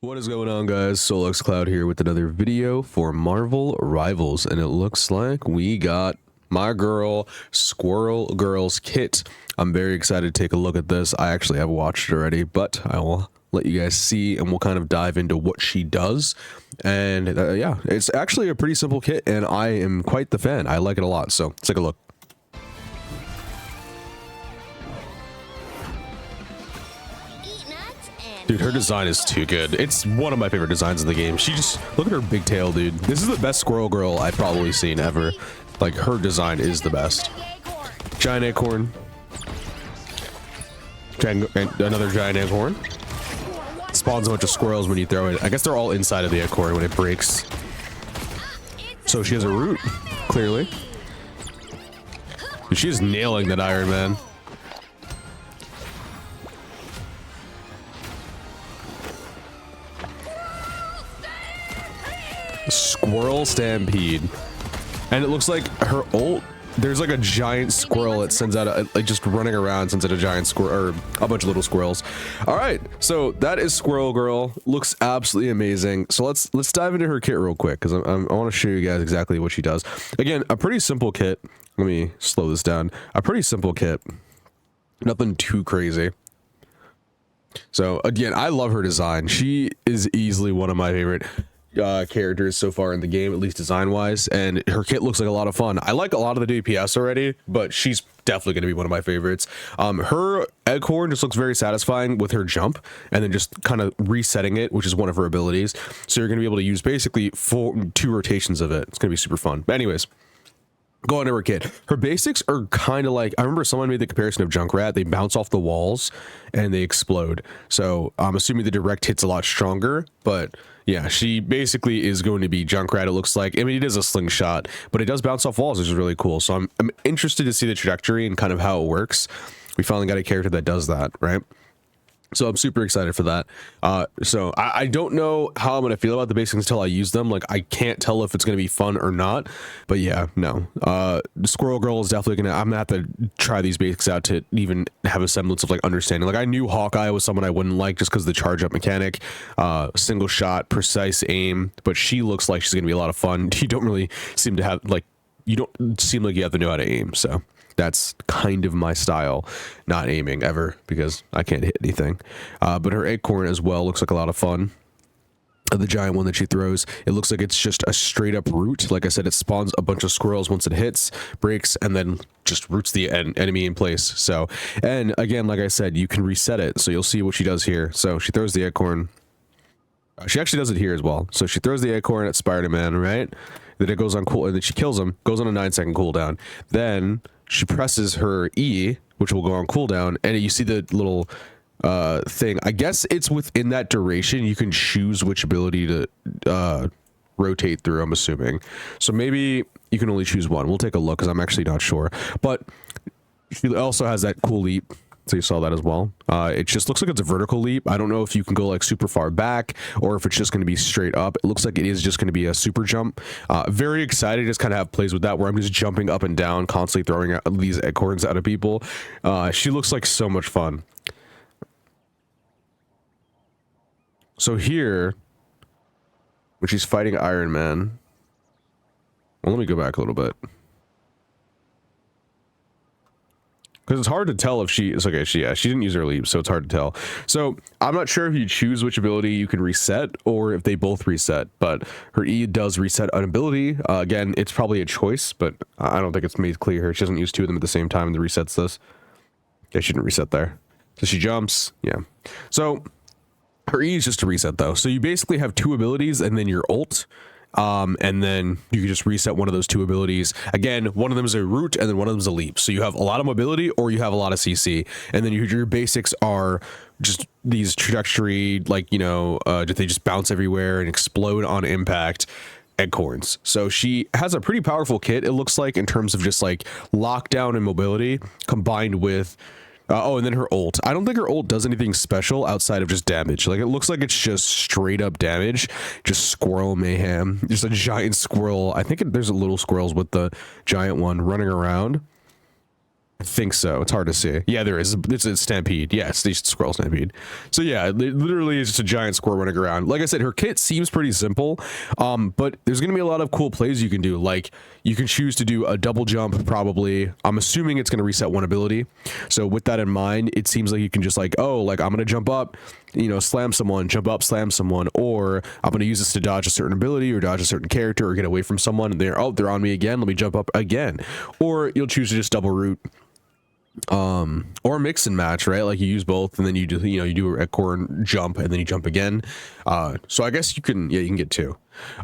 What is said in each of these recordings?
What is going on, guys? Solux Cloud here with another video for Marvel Rivals, and it looks like we got my girl Squirrel Girl's kit. I'm very excited to take a look at this. I actually have watched it already, but I will let you guys see and we'll kind of dive into what she does. And yeah, it's actually a pretty simple kit and I am quite the fan. I like it a lot, so let's take a look. Dude, her design is too good. It's one of my favorite designs in the game. She just, look at her big tail, dude. This is the best Squirrel Girl I've probably seen ever. Like, her design is the best. Giant acorn. Another giant acorn. Spawns a bunch of squirrels when you throw it. I guess they're all inside of the acorn when it breaks. So she has a root, clearly. Dude, she is nailing that Iron Man. Squirrel Stampede, and it looks like her ult, there's like a giant squirrel that sends out like just running around, sends out a giant squirrel or a bunch of little squirrels. All right, so that is Squirrel Girl. Looks absolutely amazing. So let's dive into her kit real quick because I want to show you guys exactly what she does. Again, a pretty simple kit. Let me slow this down. A pretty simple kit, nothing too crazy. So again, I love her design. She is easily one of my favorite characters so far in the game, at least design wise, and her kit looks like a lot of fun. I like a lot of the DPS already, but she's definitely going to be one of my favorites. Her acorn just looks very satisfying with her jump and then just kind of resetting it, which is one of her abilities, so you're going to be able to use basically two rotations of it. It's going to be super fun. But anyways, go on to her kit. Her basics are kind of like, I remember someone made the comparison of Junkrat. They bounce off the walls and they explode. So I'm assuming the direct hit's a lot stronger, but yeah, she basically is going to be Junkrat, it looks like. I mean, it is a slingshot, but it does bounce off walls, which is really cool. So I'm interested to see the trajectory and kind of how it works. We finally got a character that does that, right? So I'm super excited for that. So I don't know how I'm going to feel about the basics until I use them. Like, I can't tell if it's going to be fun or not. But yeah, no. Squirrel Girl is definitely going to... I'm going to have to try these basics out to even have a semblance of, like, understanding. Like, I knew Hawkeye was someone I wouldn't like just because of the charge-up mechanic. Single shot, precise aim. But she looks like she's going to be a lot of fun. You don't really seem to have... Like, you don't seem like you have to know how to aim, so... That's kind of my style, not aiming ever because I can't hit anything. But her acorn as well looks like a lot of fun. The giant one that she throws, it looks like it's just a straight up root. Like I said, it spawns a bunch of squirrels once it hits, breaks, and then just roots the enemy in place. So, and again, like I said, you can reset it. So you'll see what she does here. So she throws the acorn. She actually does it here as well. So she throws the acorn at Spider-Man, right? Then it goes on cool, and then she kills him, goes on a 9-second cooldown. Then she presses her E, which will go on cooldown, and you see the little thing. I guess it's within that duration. You can choose which ability to rotate through, I'm assuming. So maybe you can only choose one. We'll take a look because I'm actually not sure. But she also has that cool leap. So you saw that as well. It just looks like it's a vertical leap. I don't know if you can go like super far back or if it's just going to be straight up. It looks like it is just going to be a super jump. Very excited. Just kind of have plays with that where I'm just jumping up and down, constantly throwing out these acorns out of people. She looks like so much fun. So here, when she's fighting Iron Man, well, let me go back a little bit. Because it's hard to tell if she is okay. She didn't use her leap, so it's hard to tell. So I'm not sure if you choose which ability you can reset or if they both reset. But her E does reset an ability. Again, it's probably a choice, but I don't think it's made clear here. She doesn't use two of them at the same time and resets this. Okay, she didn't reset there. So she jumps. Yeah. So her E is just to reset though. So you basically have two abilities and then your ult. And then you can just reset one of those two abilities. Again, one of them is a root and then one of them is a leap. So you have a lot of mobility or you have a lot of CC. And then your basics are just these trajectory, like, you know, they just bounce everywhere and explode on impact acorns. So she has a pretty powerful kit, it looks like, in terms of just like lockdown and mobility combined with oh, and then her ult. I don't think her ult does anything special outside of just damage. Like, it looks like it's just straight up damage. Just squirrel mayhem. Just a giant squirrel. I think there's a little squirrels with the giant one running around. I think so. It's hard to see. Yeah, there is. It's a stampede. Yeah, it's the squirrel stampede. So yeah, it literally is just a giant squirrel running around. Like I said, her kit seems pretty simple, but there's gonna be a lot of cool plays you can do. Like you can choose to do a double jump, probably. I'm assuming it's gonna reset one ability. So with that in mind, it seems like you can just like, oh, like I'm gonna jump up, you know, slam someone, jump up, slam someone, or I'm gonna use this to dodge a certain ability or dodge a certain character or get away from someone. And they're on me again. Let me jump up again. Or you'll choose to just double root. Or mix and match, right? Like you use both and then you do, you know, you do a corn jump and then you jump again. So I guess you can get two.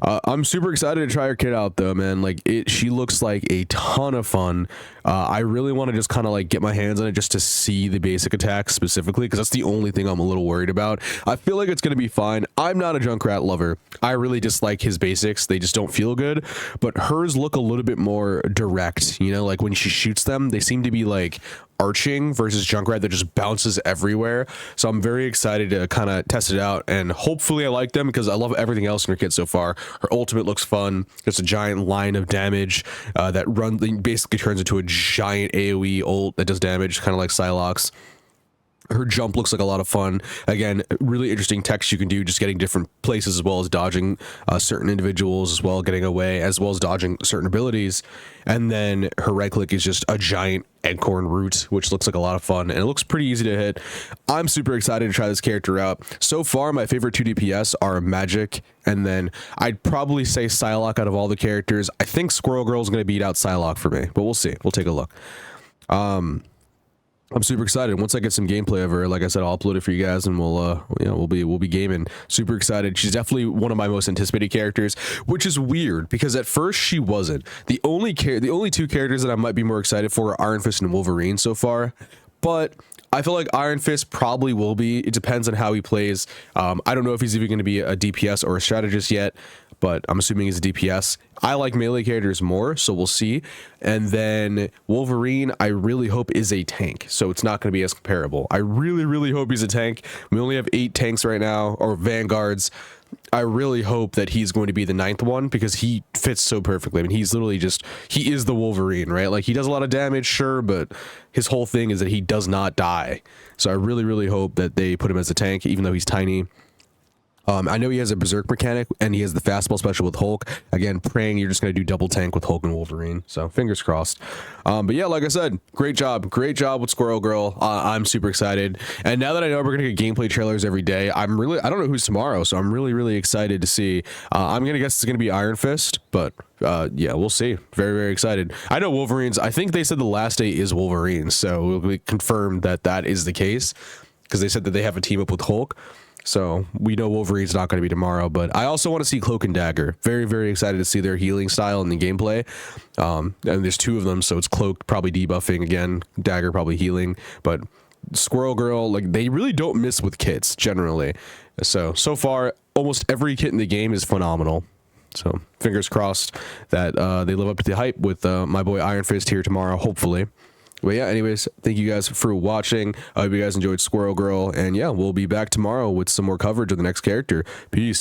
I'm super excited to try her kit out though, man. Like she looks like a ton of fun. I really want to just kind of like get my hands on it just to see the basic attacks specifically, because that's the only thing I'm a little worried about. I feel like it's going to be fine. I'm not a Junkrat lover. I really dislike his basics. They just don't feel good, but hers look a little bit more direct, you know, like when she shoots them, they seem to be like arching versus Junkrat that just bounces everywhere. So I'm very excited to kind of test it out, and hopefully I like them because I love everything else in her kit so far. Her ultimate looks fun. It's a giant line of damage that basically turns into a giant AoE ult that does damage, kind of like Psylocke's. Her jump looks like a lot of fun. Again, really interesting text you can do, just getting different places as well as dodging certain individuals as well, getting away as well as dodging certain abilities. And then her right click is just a giant acorn root, which looks like a lot of fun and it looks pretty easy to hit. I'm super excited to try this character out. So far, my favorite 2 DPS are Magic, and then I'd probably say Psylocke out of all the characters. I think Squirrel Girl is going to beat out Psylocke for me, but we'll see. We'll take a look. I'm super excited. Once I get some gameplay of her, like I said, I'll upload it for you guys, and we'll be gaming. Super excited. She's definitely one of my most anticipated characters, which is weird because at first she wasn't. The only 2 characters that I might be more excited for are Iron Fist and Wolverine so far, but I feel like Iron Fist probably will be. It depends on how he plays. I don't know if he's even going to be a DPS or a strategist yet, but I'm assuming he's a DPS. I like melee characters more, so we'll see. And then Wolverine, I really hope is a tank, so it's not going to be as comparable. I really hope he's a tank. We only have 8 tanks right now, or vanguards. I really hope that he's going to be the 9th one because he fits so perfectly. I mean, he's literally he is the Wolverine, right? Like, he does a lot of damage, sure, but his whole thing is that he does not die. So I really hope that they put him as a tank, even though he's tiny. I know he has a berserk mechanic and he has the fastball special with Hulk. Again, praying you're just going to do double tank with Hulk and Wolverine. So fingers crossed. But yeah, like I said, great job with Squirrel Girl. I'm super excited. And now that I know we're going to get gameplay trailers every day, I don't know who's tomorrow. So I'm really excited to see. I'm going to guess it's going to be Iron Fist, but yeah, we'll see. Very excited. I know Wolverine's, I think they said the last day is Wolverine. So we confirmed that is the case because they said that they have a team up with Hulk. So we know Wolverine's not going to be tomorrow, but I also want to see Cloak and Dagger. Very excited to see their healing style in the gameplay. And there's 2 of them, so it's Cloak probably debuffing again, Dagger probably healing, but Squirrel Girl, like, they really don't miss with kits generally. So far, almost every kit in the game is phenomenal. So fingers crossed that they live up to the hype with my boy Iron Fist here tomorrow, hopefully. But yeah, anyways, thank you guys for watching. I hope you guys enjoyed Squirrel Girl, and yeah, we'll be back tomorrow with some more coverage of the next character. Peace.